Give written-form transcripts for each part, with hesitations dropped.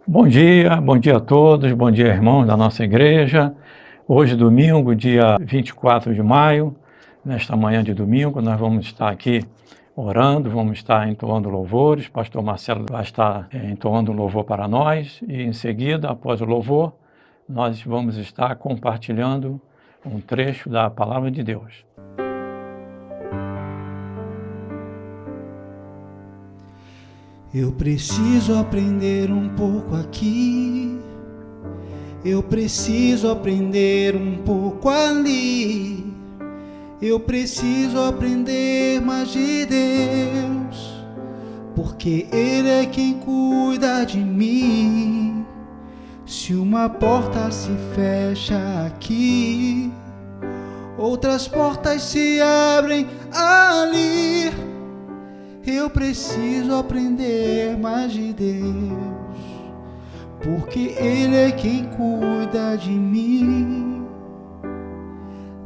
Bom dia a todos, bom dia, irmãos da nossa igreja. Hoje, domingo, dia 24 de maio, nesta manhã de domingo, nós vamos estar aqui orando, vamos estar entoando louvores. Pastor Marcelo vai estar entoando um louvor para nós e, em seguida, após o louvor, nós vamos estar compartilhando um trecho da Palavra de Deus. Eu preciso aprender um pouco aqui, eu preciso aprender um pouco ali, eu preciso aprender mais de Deus, porque Ele é quem cuida de mim. Se uma porta se fecha aqui, outras portas se abrem ali. Eu preciso aprender mais de Deus, porque Ele é quem cuida de mim.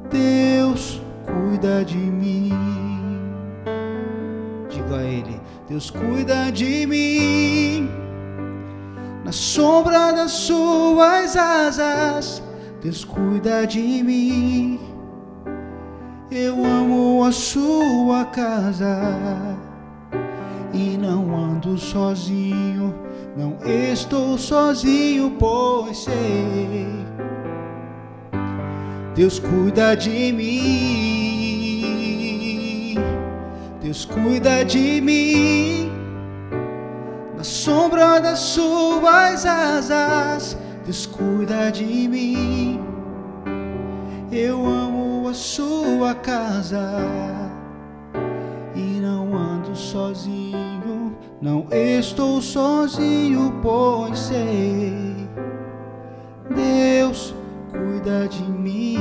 Deus cuida de mim. Diga a Ele: Deus cuida de mim. Na sombra das suas asas, Deus cuida de mim. Eu amo a sua casa e não ando sozinho, não estou sozinho, pois sei, Deus cuida de mim. Deus cuida de mim. Na sombra das suas asas, Deus cuida de mim. Eu amo a sua casa e não ando sozinho, não estou sozinho, pois sei, Deus cuida de mim.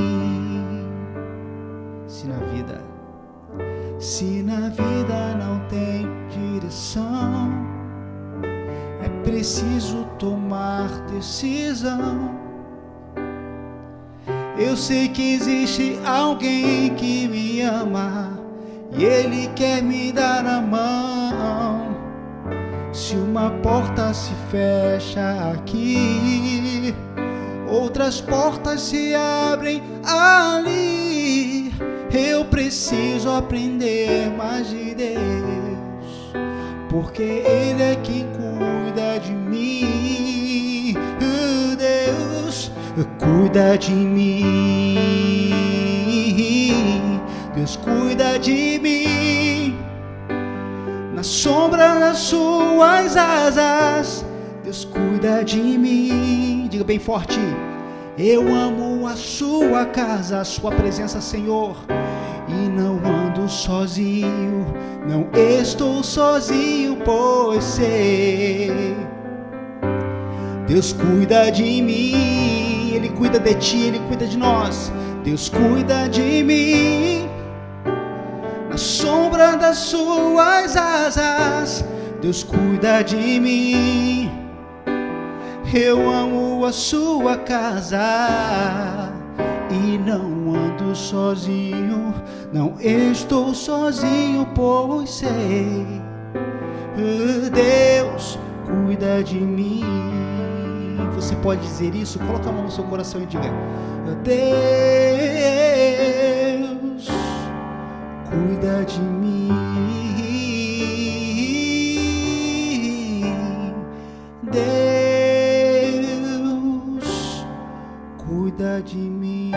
Se na vida não tem direção, é preciso tomar decisão. Eu sei que existe alguém que me ama e Ele quer me dar a mão. Se uma porta se fecha aqui, outras portas se abrem ali. Eu preciso aprender mais de Deus, porque Ele é quem cuida de mim. Deus cuida de mim. Deus cuida de mim. Na sombra das suas asas, Deus cuida de mim. Diga bem forte: eu amo a sua casa, a sua presença, Senhor, e não ando sozinho, não estou sozinho, pois sei, Deus cuida de mim. Ele cuida de ti, Ele cuida de nós. Deus cuida de mim. Na sombra das suas asas, Deus cuida de mim. Eu amo a sua casa e não ando sozinho, não estou sozinho, pois sei, Deus cuida de mim. Você pode dizer isso? Coloca a mão no seu coração e diga: Deus cuida de mim. Deus cuida de mim.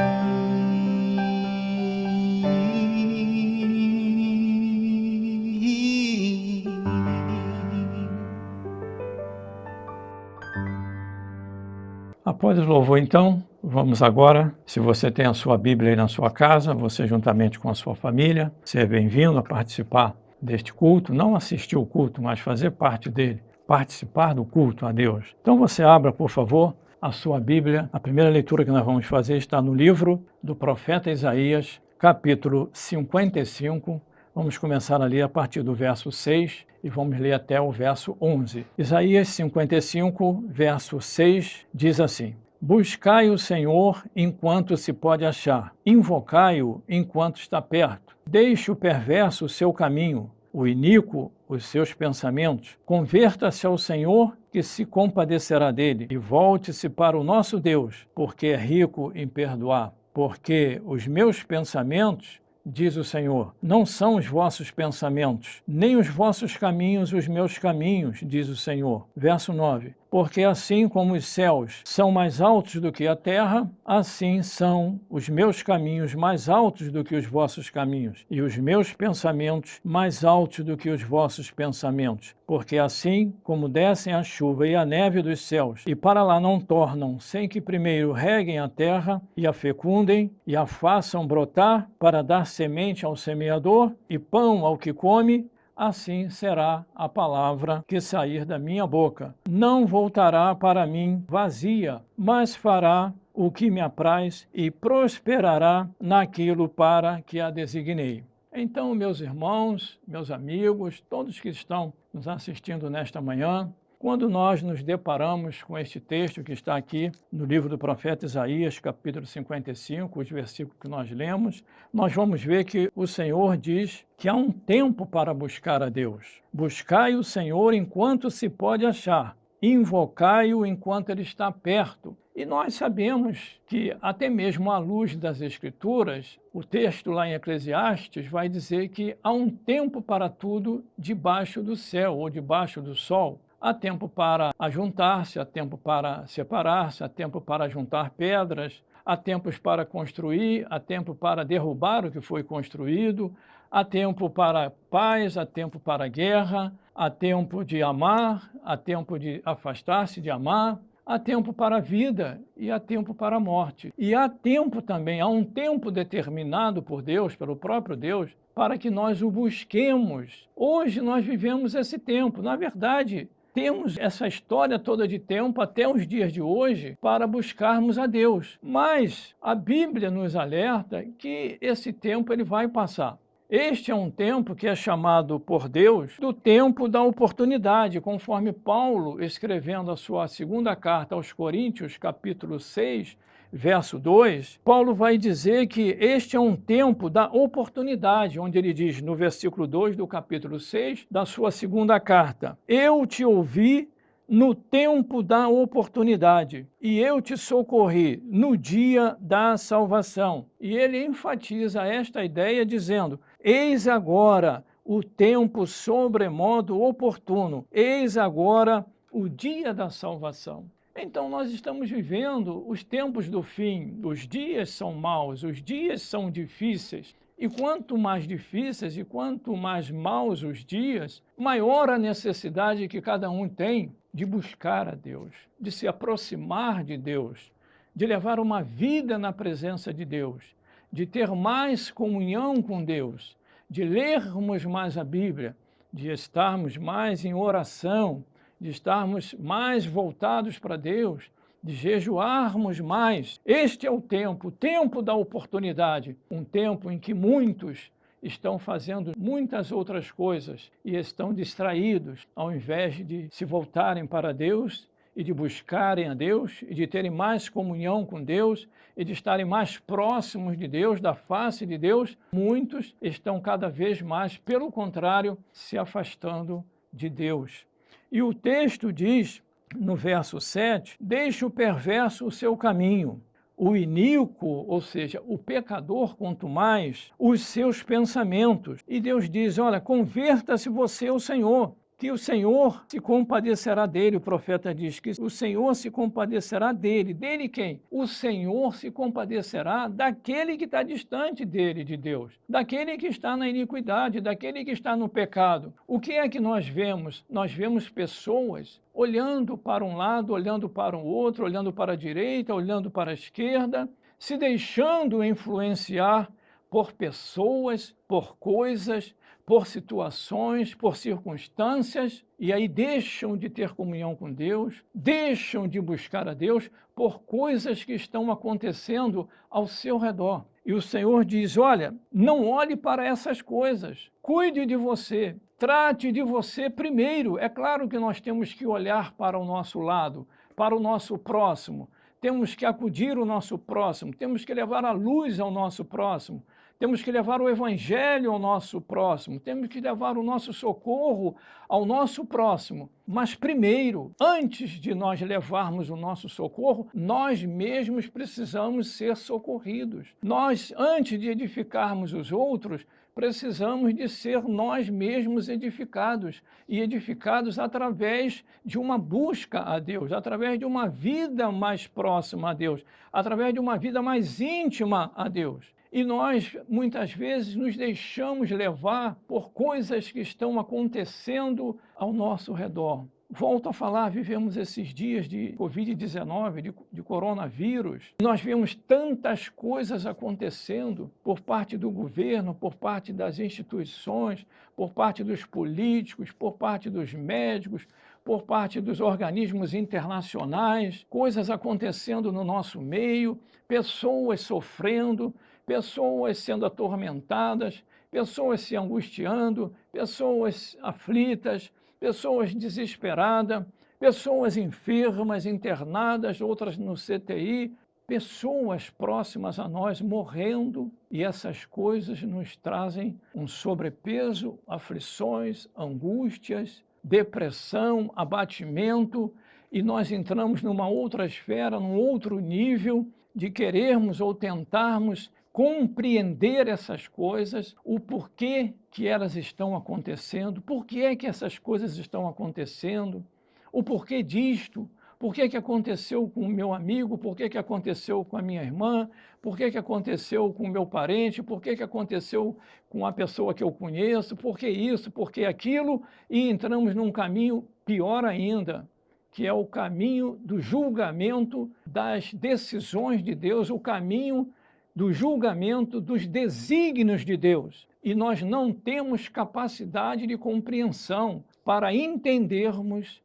Após o louvor, então, vamos agora, se você tem a sua Bíblia aí na sua casa, você juntamente com a sua família, seja bem-vindo a participar deste culto, não assistir o culto, mas fazer parte dele, participar do culto a Deus. Então você abra, por favor, a sua Bíblia. A primeira leitura que nós vamos fazer está no livro do profeta Isaías, capítulo 55. Vamos começar a ler a partir do verso 6 e vamos ler até o verso 11. Isaías 55, verso 6, diz assim: Buscai o Senhor enquanto se pode achar, invocai-o enquanto está perto. Deixe o perverso o seu caminho, o iníquo os seus pensamentos. Converta-se ao Senhor, que se compadecerá dele, e volte-se para o nosso Deus, porque é rico em perdoar. Porque os meus pensamentos, diz o Senhor, não são os vossos pensamentos, nem os vossos caminhos os meus caminhos, diz o Senhor. Verso 9. Porque assim como os céus são mais altos do que a terra, assim são os meus caminhos mais altos do que os vossos caminhos, e os meus pensamentos mais altos do que os vossos pensamentos. Porque assim como descem a chuva e a neve dos céus, e para lá não tornam, sem que primeiro reguem a terra, e a fecundem, e a façam brotar, para dar semente ao semeador, e pão ao que come, assim será a palavra que sair da minha boca. Não voltará para mim vazia, mas fará o que me apraz e prosperará naquilo para que a designei. Então, meus irmãos, meus amigos, todos que estão nos assistindo nesta manhã, quando nós nos deparamos com este texto que está aqui no livro do profeta Isaías, capítulo 55, os versículos que nós lemos, nós vamos ver que o Senhor diz que há um tempo para buscar a Deus. Buscai o Senhor enquanto se pode achar, invocai-o enquanto ele está perto. E nós sabemos que, até mesmo à luz das Escrituras, o texto lá em Eclesiastes vai dizer que há um tempo para tudo debaixo do céu ou debaixo do sol. Há tempo para ajuntar-se, há tempo para separar-se, há tempo para juntar pedras, há tempos para construir, há tempo para derrubar o que foi construído, há tempo para paz, há tempo para guerra, há tempo de amar, há tempo de afastar-se de amar, há tempo para a vida e há tempo para a morte. E há tempo também, há um tempo determinado por Deus, pelo próprio Deus, para que nós o busquemos. Hoje nós vivemos esse tempo. Na verdade, temos essa história toda de tempo até os dias de hoje para buscarmos a Deus. Mas a Bíblia nos alerta que esse tempo ele vai passar. Este é um tempo que é chamado por Deus do tempo da oportunidade, conforme Paulo, escrevendo a sua segunda carta aos Coríntios, capítulo 6, verso 2, Paulo vai dizer que este é um tempo da oportunidade, onde ele diz no versículo 2 do capítulo 6 da sua segunda carta: Eu te ouvi no tempo da oportunidade, e eu te socorri no dia da salvação. E ele enfatiza esta ideia dizendo: eis agora o tempo sobremodo oportuno, eis agora o dia da salvação. Então, nós estamos vivendo os tempos do fim, os dias são maus, os dias são difíceis. E quanto mais difíceis e quanto mais maus os dias, maior a necessidade que cada um tem de buscar a Deus, de se aproximar de Deus, de levar uma vida na presença de Deus, de ter mais comunhão com Deus, de lermos mais a Bíblia, de estarmos mais em oração, de estarmos mais voltados para Deus, de jejuarmos mais. Este é o tempo da oportunidade, um tempo em que muitos estão fazendo muitas outras coisas e estão distraídos, ao invés de se voltarem para Deus e de buscarem a Deus e de terem mais comunhão com Deus e de estarem mais próximos de Deus, da face de Deus, muitos estão cada vez mais, pelo contrário, se afastando de Deus. E o texto diz, no verso 7, deixe o perverso o seu caminho, o iníquo, ou seja, o pecador, quanto mais, os seus pensamentos. E Deus diz, olha, converta-se você ao Senhor, que o Senhor se compadecerá dele. O profeta diz que o Senhor se compadecerá dele. Dele quem? O Senhor se compadecerá daquele que está distante dele, de Deus, daquele que está na iniquidade, daquele que está no pecado. O que é que nós vemos? Nós vemos pessoas olhando para um lado, olhando para o outro, olhando para a direita, olhando para a esquerda, se deixando influenciar por pessoas, por coisas, por situações, por circunstâncias, e aí deixam de ter comunhão com Deus, deixam de buscar a Deus por coisas que estão acontecendo ao seu redor. E o Senhor diz, olha, não olhe para essas coisas, cuide de você, trate de você primeiro. É claro que nós temos que olhar para o nosso lado, para o nosso próximo, temos que acudir o nosso próximo, temos que levar a luz ao nosso próximo, temos que levar o evangelho ao nosso próximo, temos que levar o nosso socorro ao nosso próximo. Mas primeiro, antes de nós levarmos o nosso socorro, nós mesmos precisamos ser socorridos. Nós, antes de edificarmos os outros, precisamos de ser nós mesmos edificados, e edificados através de uma busca a Deus, através de uma vida mais próxima a Deus, através de uma vida mais íntima a Deus. E nós, muitas vezes, nos deixamos levar por coisas que estão acontecendo ao nosso redor. Volto a falar, vivemos esses dias de Covid-19, de coronavírus. Nós vemos tantas coisas acontecendo por parte do governo, por parte das instituições, por parte dos políticos, por parte dos médicos, por parte dos organismos internacionais, coisas acontecendo no nosso meio, pessoas sofrendo, pessoas sendo atormentadas, pessoas se angustiando, pessoas aflitas, pessoas desesperadas, pessoas enfermas, internadas, outras no CTI, pessoas próximas a nós morrendo, e essas coisas nos trazem um sobrepeso, aflições, angústias, depressão, abatimento, e nós entramos numa outra esfera, num outro nível de querermos ou tentarmos compreender essas coisas, o porquê que elas estão acontecendo, por que é que essas coisas estão acontecendo, o porquê disto, por que aconteceu com o meu amigo, por que aconteceu com a minha irmã, por que aconteceu com o meu parente, por que aconteceu com a pessoa que eu conheço, por que isso, por que aquilo, e entramos num caminho pior ainda, que é o caminho do julgamento das decisões de Deus, o caminho do julgamento dos desígnios de Deus. E nós não temos capacidade de compreensão para entendermos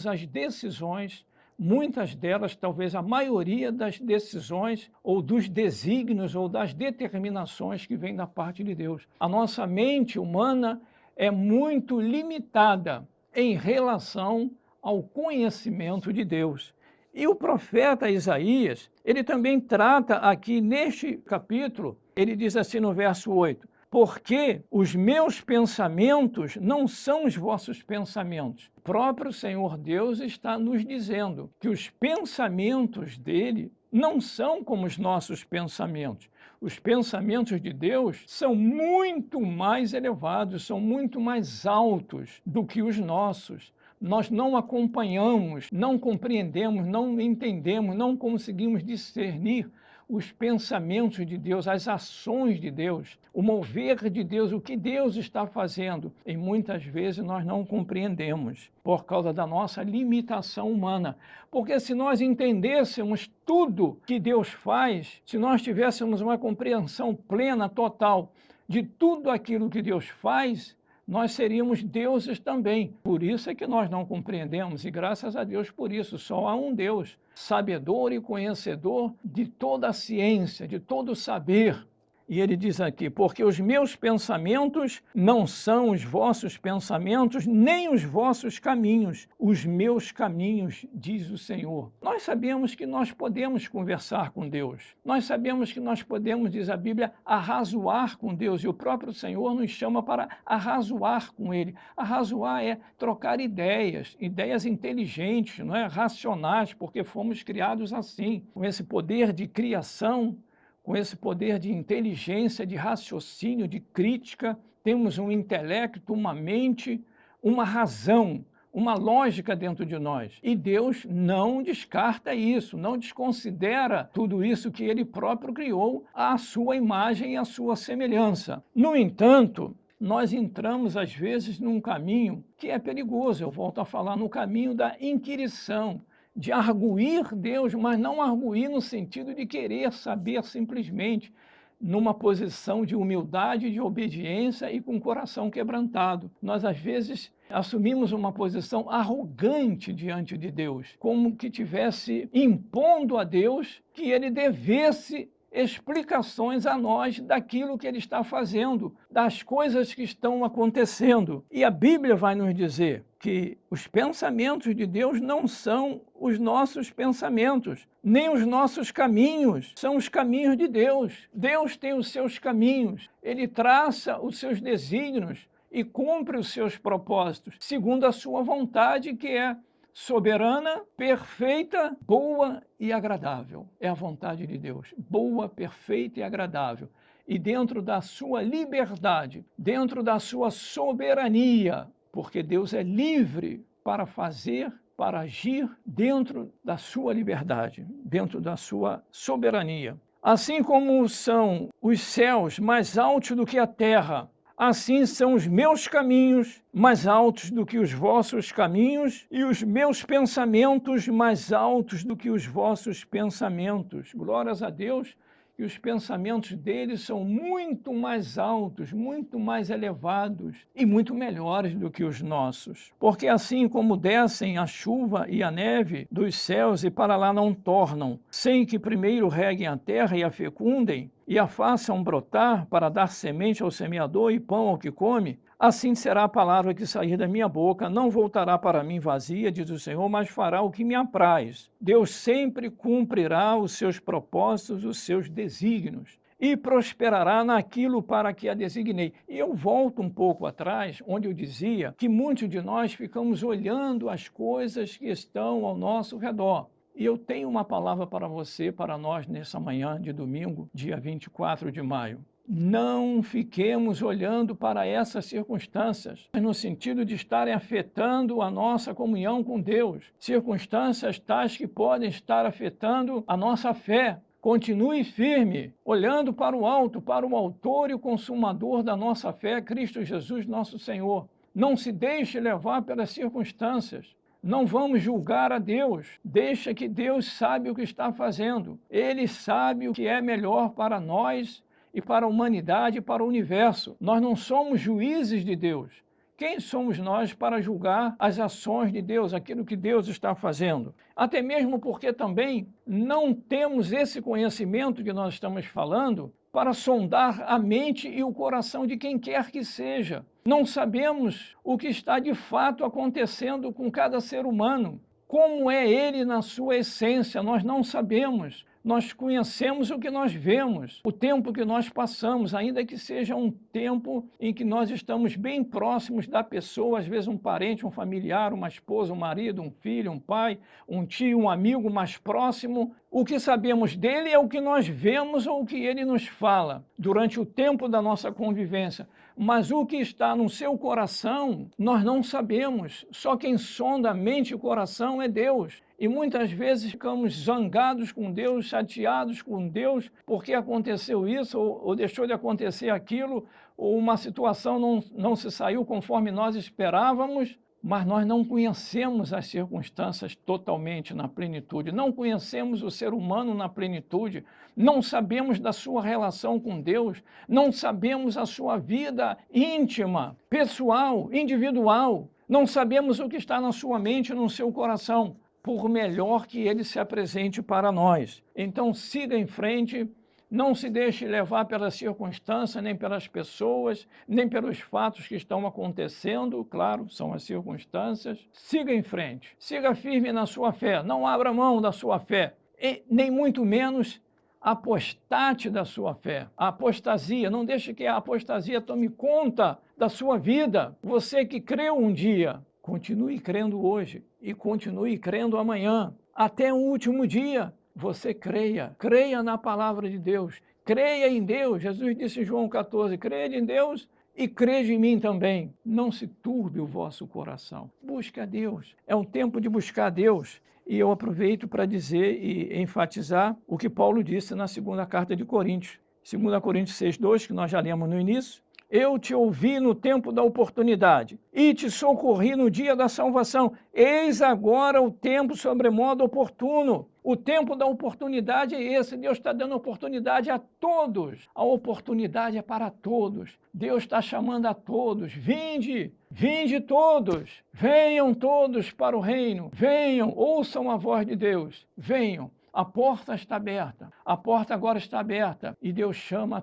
as decisões, muitas delas, talvez a maioria das decisões ou dos desígnios ou das determinações que vêm da parte de Deus. A nossa mente humana é muito limitada em relação ao conhecimento de Deus. E o profeta Isaías, ele também trata aqui neste capítulo, ele diz assim no verso 8, porque os meus pensamentos não são os vossos pensamentos. O próprio Senhor Deus está nos dizendo que os pensamentos dele não são como os nossos pensamentos. Os pensamentos de Deus são muito mais elevados, são muito mais altos do que os nossos. Nós não acompanhamos, não compreendemos, não entendemos, não conseguimos discernir os pensamentos de Deus, as ações de Deus, o mover de Deus, o que Deus está fazendo. E muitas vezes nós não compreendemos por causa da nossa limitação humana. Porque se nós entendêssemos tudo que Deus faz, se nós tivéssemos uma compreensão plena, total, de tudo aquilo que Deus faz, nós seríamos deuses também. Por isso é que nós não compreendemos, e graças a Deus por isso. Só há um Deus, sabedor e conhecedor de toda a ciência, de todo o saber. E ele diz aqui, porque os meus pensamentos não são os vossos pensamentos, nem os vossos caminhos, os meus caminhos, diz o Senhor. Nós sabemos que nós podemos conversar com Deus. Nós sabemos que nós podemos, diz a Bíblia, arrazoar com Deus. E o próprio Senhor nos chama para arrazoar com Ele. Arrazoar é trocar ideias, ideias inteligentes, não é? Racionais, porque fomos criados assim, com esse poder de criação, com esse poder de inteligência, de raciocínio, de crítica, temos um intelecto, uma mente, uma razão, uma lógica dentro de nós. E Deus não descarta isso, não desconsidera tudo isso que Ele próprio criou à sua imagem e à sua semelhança. No entanto, nós entramos, às vezes, num caminho que é perigoso. Eu volto a falar no caminho da inquirição, de arguir Deus, mas não arguir no sentido de querer saber simplesmente, numa posição de humildade, de obediência e com o coração quebrantado. Nós, às vezes, assumimos uma posição arrogante diante de Deus, como que tivesse impondo a Deus que ele devesse explicações a nós daquilo que ele está fazendo, das coisas que estão acontecendo. E a Bíblia vai nos dizer que os pensamentos de Deus não são os nossos pensamentos, nem os nossos caminhos, são os caminhos de Deus. Deus tem os seus caminhos, Ele traça os seus desígnios e cumpre os seus propósitos, segundo a sua vontade, que é soberana, perfeita, boa e agradável. É a vontade de Deus, boa, perfeita e agradável. E dentro da sua liberdade, dentro da sua soberania, porque Deus é livre para fazer, para agir dentro da sua liberdade, dentro da sua soberania. Assim como são os céus mais altos do que a terra, assim são os meus caminhos mais altos do que os vossos caminhos, e os meus pensamentos mais altos do que os vossos pensamentos. Glórias a Deus, que os pensamentos deles são muito mais altos, muito mais elevados e muito melhores do que os nossos. Porque assim como descem a chuva e a neve dos céus e para lá não tornam, sem que primeiro reguem a terra e a fecundem, e a façam brotar para dar semente ao semeador e pão ao que come, assim será a palavra que sair da minha boca, não voltará para mim vazia, diz o Senhor, mas fará o que me apraz. Deus sempre cumprirá os seus propósitos, os seus desígnios, e prosperará naquilo para que a designei. E eu volto um pouco atrás, onde eu dizia que muitos de nós ficamos olhando as coisas que estão ao nosso redor. E eu tenho uma palavra para você, para nós, nessa manhã de domingo, dia 24 de maio. Não fiquemos olhando para essas circunstâncias, no sentido de estarem afetando a nossa comunhão com Deus. Circunstâncias tais que podem estar afetando a nossa fé. Continue firme, olhando para o alto, para o autor e o consumador da nossa fé, Cristo Jesus, nosso Senhor. Não se deixe levar pelas circunstâncias. Não vamos julgar a Deus. Deixa que Deus sabe o que está fazendo. Ele sabe o que é melhor para nós e para a humanidade e para o universo. Nós não somos juízes de Deus. Quem somos nós para julgar as ações de Deus, aquilo que Deus está fazendo? Até mesmo porque também não temos esse conhecimento que nós estamos falando para sondar a mente e o coração de quem quer que seja. Não sabemos o que está de fato acontecendo com cada ser humano. Como é ele na sua essência, nós não sabemos. Nós conhecemos o que nós vemos, o tempo que nós passamos, ainda que seja um tempo em que nós estamos bem próximos da pessoa, às vezes um parente, um familiar, uma esposa, um marido, um filho, um pai, um tio, um amigo mais próximo. O que sabemos dele é o que nós vemos ou o que ele nos fala durante o tempo da nossa convivência. Mas o que está no seu coração, nós não sabemos. Só quem sonda a mente e o coração é Deus. E muitas vezes ficamos zangados com Deus, chateados com Deus, porque aconteceu isso, ou deixou de acontecer aquilo, ou uma situação não se saiu conforme nós esperávamos, mas nós não conhecemos as circunstâncias totalmente na plenitude, não conhecemos o ser humano na plenitude, não sabemos da sua relação com Deus, não sabemos a sua vida íntima, pessoal, individual, não sabemos o que está na sua mente e no seu coração, por melhor que ele se apresente para nós. Então siga em frente, não se deixe levar pelas circunstâncias, nem pelas pessoas, nem pelos fatos que estão acontecendo, claro, são as circunstâncias. Siga em frente, siga firme na sua fé, não abra mão da sua fé, e nem muito menos apostate da sua fé. A apostasia, não deixe que a apostasia tome conta da sua vida. Você que creu um dia, continue crendo hoje e continue crendo amanhã, até o último dia. Você creia na palavra de Deus, creia em Deus. Jesus disse em João 14, crede em Deus e crede em mim também. Não se turbe o vosso coração. Busque a Deus. É um tempo de buscar a Deus. E eu aproveito para dizer e enfatizar o que Paulo disse na segunda carta de Coríntios. 2 Coríntios 6,2, que nós já lemos no início. Eu te ouvi no tempo da oportunidade e te socorri no dia da salvação. Eis agora o tempo sobremodo oportuno. O tempo da oportunidade é esse. Deus está dando oportunidade a todos. A oportunidade é para todos. Deus está chamando a todos. Vinde, vinde todos. Venham todos para o reino. Venham, ouçam a voz de Deus. Venham. A porta está aberta, a porta agora está aberta e Deus chama a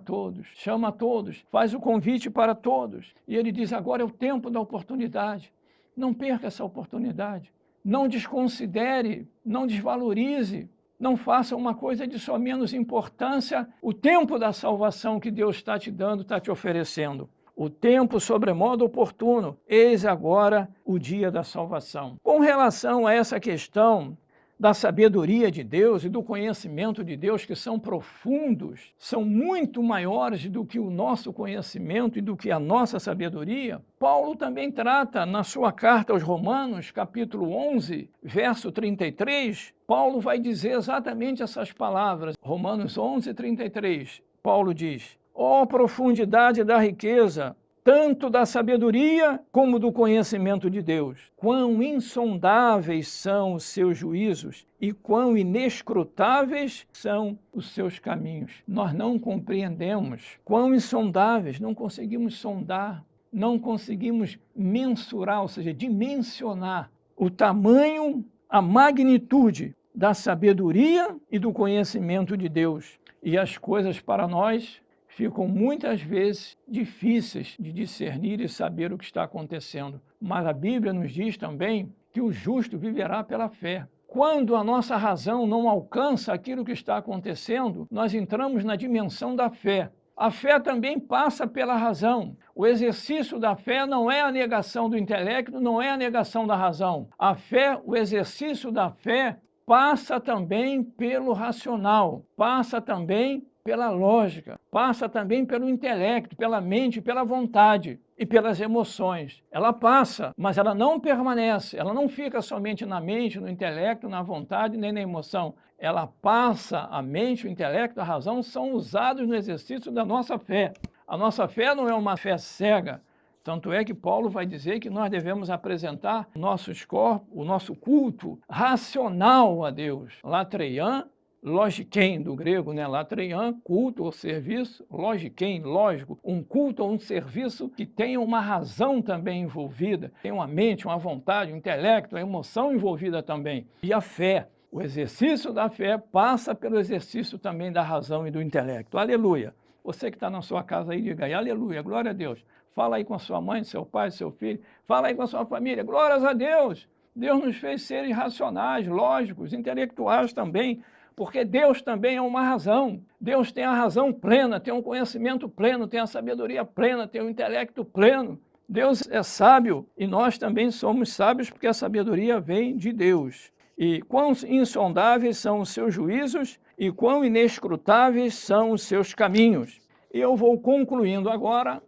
todos, faz o convite para todos. E Ele diz, agora é o tempo da oportunidade. Não perca essa oportunidade. Não desconsidere, não desvalorize, não faça uma coisa de só menos importância o tempo da salvação que Deus está te dando, está te oferecendo. O tempo sobremodo oportuno, eis agora o dia da salvação. Com relação a essa questão da sabedoria de Deus e do conhecimento de Deus, que são profundos, são muito maiores do que o nosso conhecimento e do que a nossa sabedoria, Paulo também trata na sua carta aos Romanos, capítulo 11, verso 33, Paulo vai dizer exatamente essas palavras. Romanos 11, 33, Paulo diz: ó profundidade da riqueza, tanto da sabedoria como do conhecimento de Deus. Quão insondáveis são os seus juízos e quão inescrutáveis são os seus caminhos. Nós não compreendemos. Quão insondáveis, não conseguimos sondar, não conseguimos mensurar, ou seja, dimensionar o tamanho, a magnitude da sabedoria e do conhecimento de Deus. E as coisas para nós ficam muitas vezes difíceis de discernir e saber o que está acontecendo. Mas a Bíblia nos diz também que o justo viverá pela fé. Quando a nossa razão não alcança aquilo que está acontecendo, nós entramos na dimensão da fé. A fé também passa pela razão. O exercício da fé não é a negação do intelecto, não é a negação da razão. A fé, o exercício da fé, passa também pelo racional, passa também pela lógica, passa também pelo intelecto, pela mente, pela vontade e pelas emoções. Ela passa, mas ela não permanece, ela não fica somente na mente, no intelecto, na vontade, nem na emoção. Ela passa, a mente, o intelecto, a razão são usados no exercício da nossa fé. A nossa fé não é uma fé cega. Tanto é que Paulo vai dizer que nós devemos apresentar nossos corpos, o nosso culto racional a Deus. Latreian, logiquem, do grego, né? Latreian, culto ou serviço, logiquem, lógico, um culto ou um serviço que tenha uma razão também envolvida, tem uma mente, uma vontade, um intelecto, uma emoção envolvida também. E a fé, o exercício da fé passa pelo exercício também da razão e do intelecto. Aleluia! Você que está na sua casa aí, diga aí, aleluia, glória a Deus. Fala aí com a sua mãe, seu pai, seu filho. Fala aí com a sua família. Glórias a Deus. Deus nos fez seres racionais, lógicos, intelectuais também, porque Deus também é uma razão. Deus tem a razão plena, tem um conhecimento pleno, tem a sabedoria plena, tem o intelecto pleno. Deus é sábio e nós também somos sábios porque a sabedoria vem de Deus. E quão insondáveis são os seus juízos e quão inescrutáveis são os seus caminhos. E eu vou concluindo agora,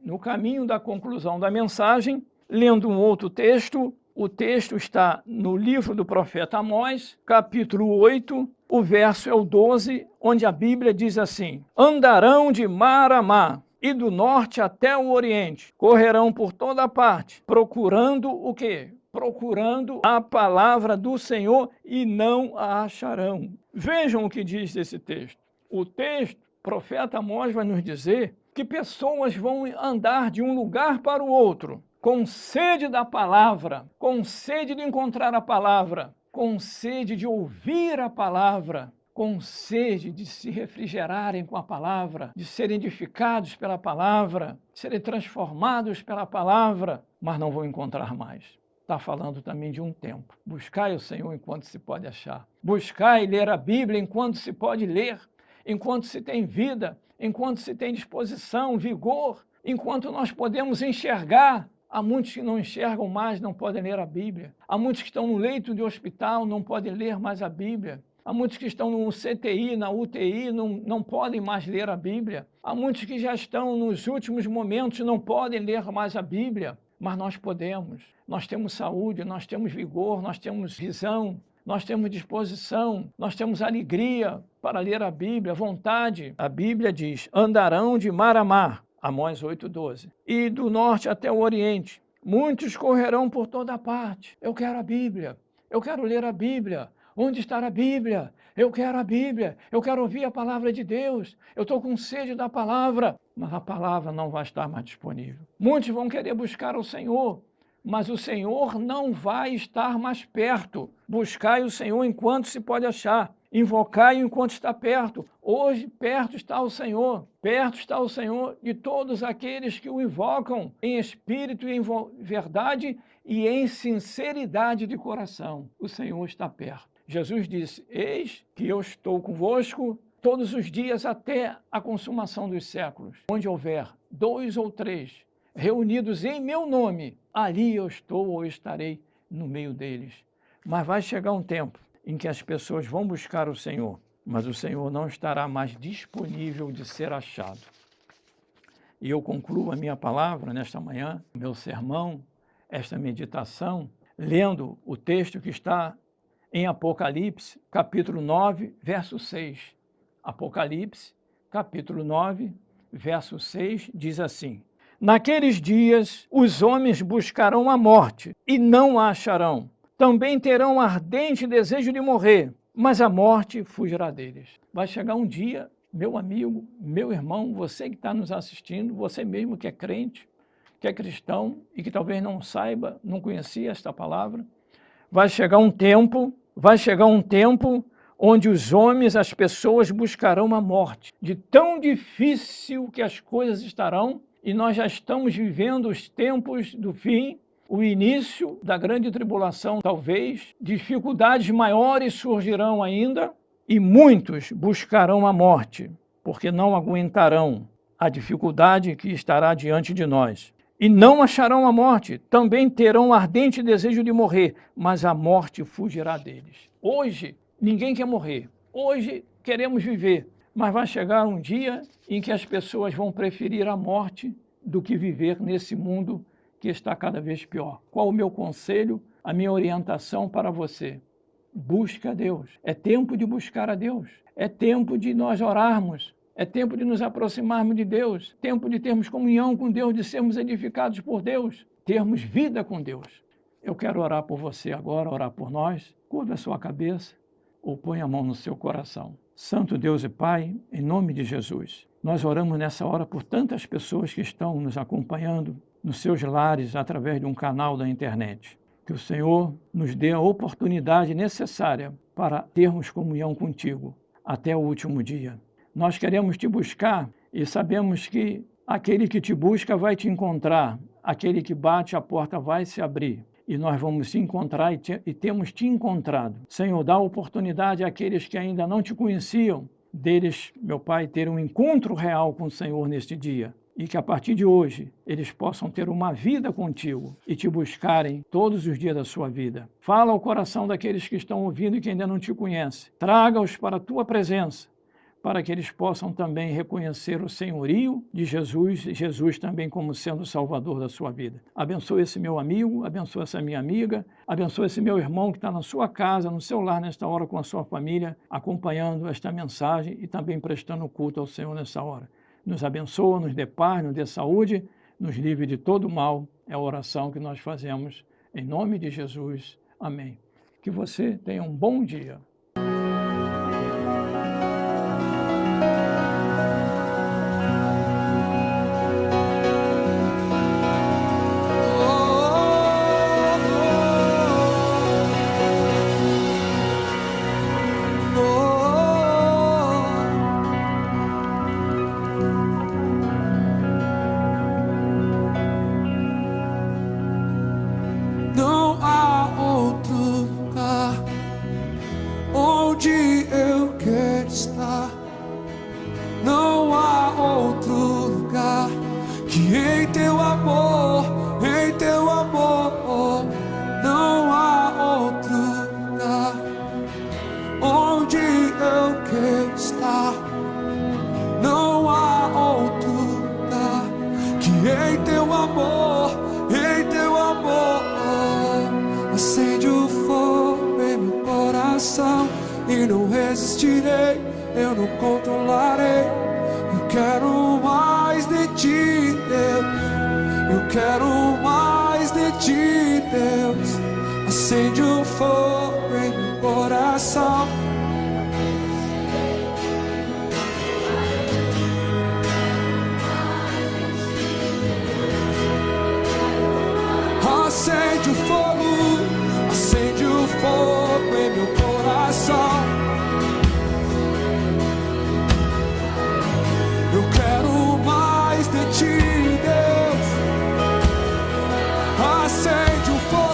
no caminho da conclusão da mensagem, lendo um outro texto. O texto está no livro do profeta Amós, capítulo 8, o verso é o 12, onde a Bíblia diz assim: andarão de mar a mar, e do norte até o oriente, correrão por toda parte, procurando o quê? Procurando a palavra do Senhor e não a acharão. Vejam o que diz esse texto. O texto, o profeta Amós vai nos dizer que pessoas vão andar de um lugar para o outro, com sede da palavra, com sede de encontrar a palavra, com sede de ouvir a palavra, com sede de se refrigerarem com a palavra, de serem edificados pela palavra, de serem transformados pela palavra, mas não vão encontrar mais. Está falando também de um tempo. Buscai o Senhor enquanto se pode achar. Buscai ler a Bíblia enquanto se pode ler, enquanto se tem vida, enquanto se tem disposição, vigor, enquanto nós podemos enxergar. Há muitos que não enxergam mais, não podem ler a Bíblia. Há muitos que estão no leito de hospital, não podem ler mais a Bíblia. Há muitos que estão no CTI, na UTI, não podem mais ler a Bíblia. Há muitos que já estão nos últimos momentos, não podem ler mais a Bíblia. Mas nós podemos. Nós temos saúde, nós temos vigor, nós temos visão, nós temos disposição, nós temos alegria para ler a Bíblia, vontade. A Bíblia diz: andarão de mar a mar, Amós 8,12, e do norte até o oriente. Muitos correrão por toda parte. Eu quero a Bíblia, eu quero ler a Bíblia. Onde está a Bíblia? Eu quero a Bíblia, eu quero ouvir a palavra de Deus. Eu estou com sede da palavra, mas a palavra não vai estar mais disponível. Muitos vão querer buscar o Senhor, mas o Senhor não vai estar mais perto. Buscai o Senhor enquanto se pode achar. Invocai-o enquanto está perto. Hoje, perto está o Senhor. Perto está o Senhor de todos aqueles que o invocam em espírito e em verdade e em sinceridade de coração, o Senhor está perto. Jesus disse: eis que eu estou convosco todos os dias até a consumação dos séculos. Onde houver 2 ou 3 reunidos em meu nome, ali eu estou ou estarei no meio deles. Mas vai chegar um tempo em que as pessoas vão buscar o Senhor, mas o Senhor não estará mais disponível de ser achado. E eu concluo a minha palavra nesta manhã, meu sermão, esta meditação, lendo o texto que está em Apocalipse, capítulo 9, verso 6. Apocalipse, capítulo 9, verso 6, diz assim: naqueles dias os homens buscarão a morte e não a acharão. Também terão ardente desejo de morrer, mas a morte fugirá deles. Vai chegar um dia, meu amigo, meu irmão, você que está nos assistindo, você mesmo que é crente, que é cristão e que talvez não saiba, não conhecia esta palavra, vai chegar um tempo onde os homens, as pessoas buscarão a morte. De tão difícil que as coisas estarão, e nós já estamos vivendo os tempos do fim, o início da grande tribulação, talvez, dificuldades maiores surgirão ainda, e muitos buscarão a morte, porque não aguentarão a dificuldade que estará diante de nós. E não acharão a morte, também terão ardente desejo de morrer, mas a morte fugirá deles. Hoje, ninguém quer morrer. Hoje, queremos viver. Mas vai chegar um dia em que as pessoas vão preferir a morte do que viver nesse mundo que está cada vez pior. Qual o meu conselho, a minha orientação para você? Busca a Deus. É tempo de buscar a Deus. É tempo de nós orarmos. É tempo de nos aproximarmos de Deus. Tempo de termos comunhão com Deus, de sermos edificados por Deus. Termos vida com Deus. Eu quero orar por você agora, orar por nós. Curva a sua cabeça ou põe a mão no seu coração. Santo Deus e Pai, em nome de Jesus, nós oramos nessa hora por tantas pessoas que estão nos acompanhando nos seus lares através de um canal da internet. Que o Senhor nos dê a oportunidade necessária para termos comunhão contigo até o último dia. Nós queremos te buscar e sabemos que aquele que te busca vai te encontrar, aquele que bate, a porta vai se abrir. E nós vamos te encontrar e temos te encontrado. Senhor, dá oportunidade àqueles que ainda não te conheciam, deles, meu Pai, ter um encontro real com o Senhor neste dia. E que a partir de hoje eles possam ter uma vida contigo e te buscarem todos os dias da sua vida. Fala ao coração daqueles que estão ouvindo e que ainda não te conhecem. Traga-os para a tua presença, para que eles possam também reconhecer o senhorio de Jesus, e Jesus também como sendo o salvador da sua vida. Abençoe esse meu amigo, abençoe essa minha amiga, abençoe esse meu irmão que está na sua casa, no seu lar nesta hora com a sua família, acompanhando esta mensagem e também prestando culto ao Senhor nessa hora. Nos abençoa, nos dê paz, nos dê saúde, nos livre de todo mal. É a oração que nós fazemos em nome de Jesus. Amém. Que você tenha um bom dia. E não resistirei, eu não controlarei. Eu quero mais de ti, Deus. Eu quero mais de ti, Deus. Acende o fogo em meu coração. Acende o fogo em meu coração. Eu quero mais de ti, Deus. Acende o fogo.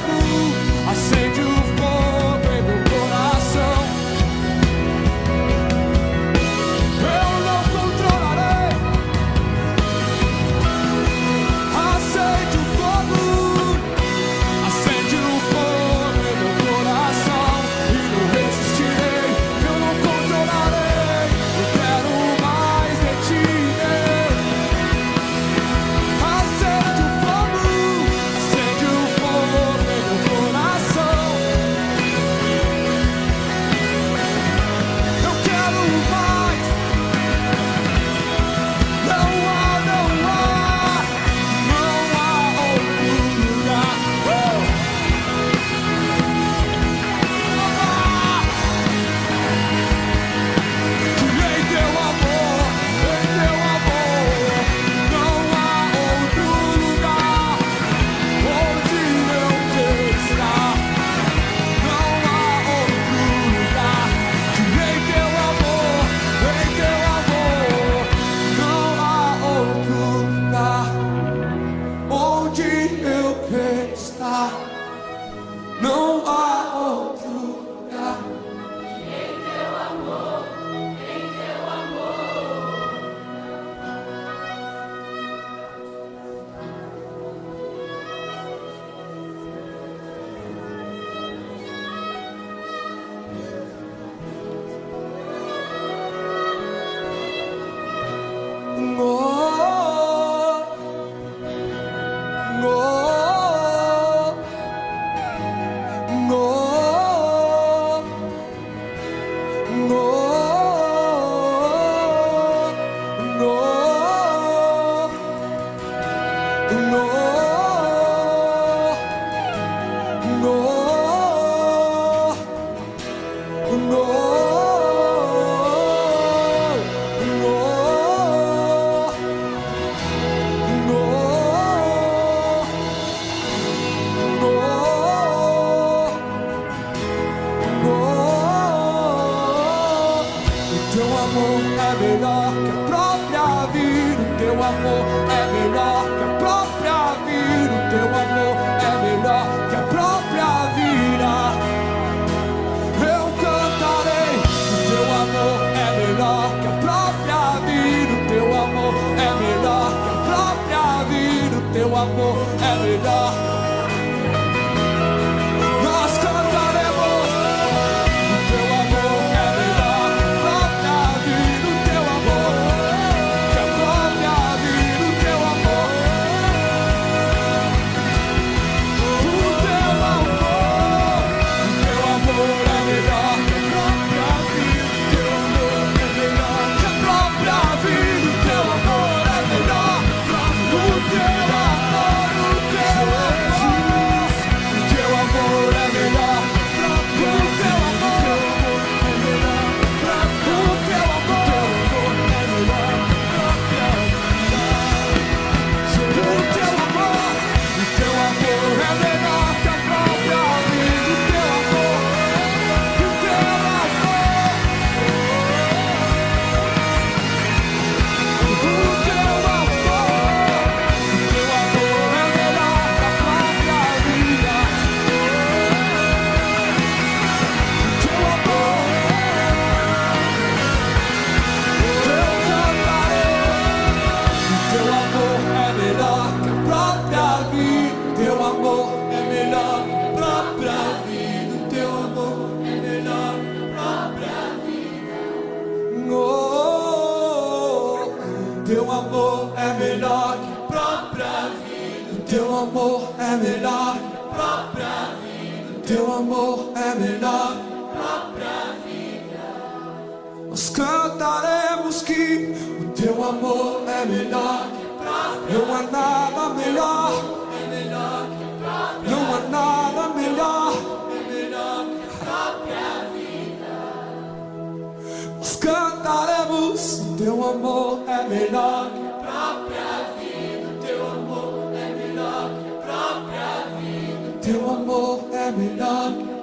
amor é melhor que a própria vida. O teu amor é melhor que a própria vida. O teu amor é melhor que a própria vida. Eu cantarei. O teu amor é melhor que a própria vida. O teu amor é melhor que a própria vida. O teu amor é melhor. Nós cantaremos. O teu amor é melhor que a própria vida. O teu amor que a própria vida. O teu amor. O teu amor. O teu amor é melhor que a própria vida. O teu amor é melhor que a própria vida. O teu amor é melhor. O teu amor, o teu amor. O teu amor é melhor. O teu amor é melhor. O teu amor é melhor. O teu amor, o teu amor é melhor que a própria vida. O teu amor, o teu amor. O teu amor, o teu amor é melhor que a própria vida. O teu amor, eu cantarei. O teu amor é melhor que a própria vida. Teu amor é melhor que a própria vida. O teu amor é melhor que a própria vida. Oh, teu amor é melhor que a própria vida. O teu amor é melhor que a própria vida. O teu amor é melhor que a própria vida. Nós cantaremos que o teu amor é melhor que a própria. Não há nada melhor. É melhor que a própria. Não há nada melhor. É melhor que a própria vida. Nós cantaremos o teu amor é melhor que a própria vida. O teu amor é melhor que a própria vida. O teu amor é melhor que a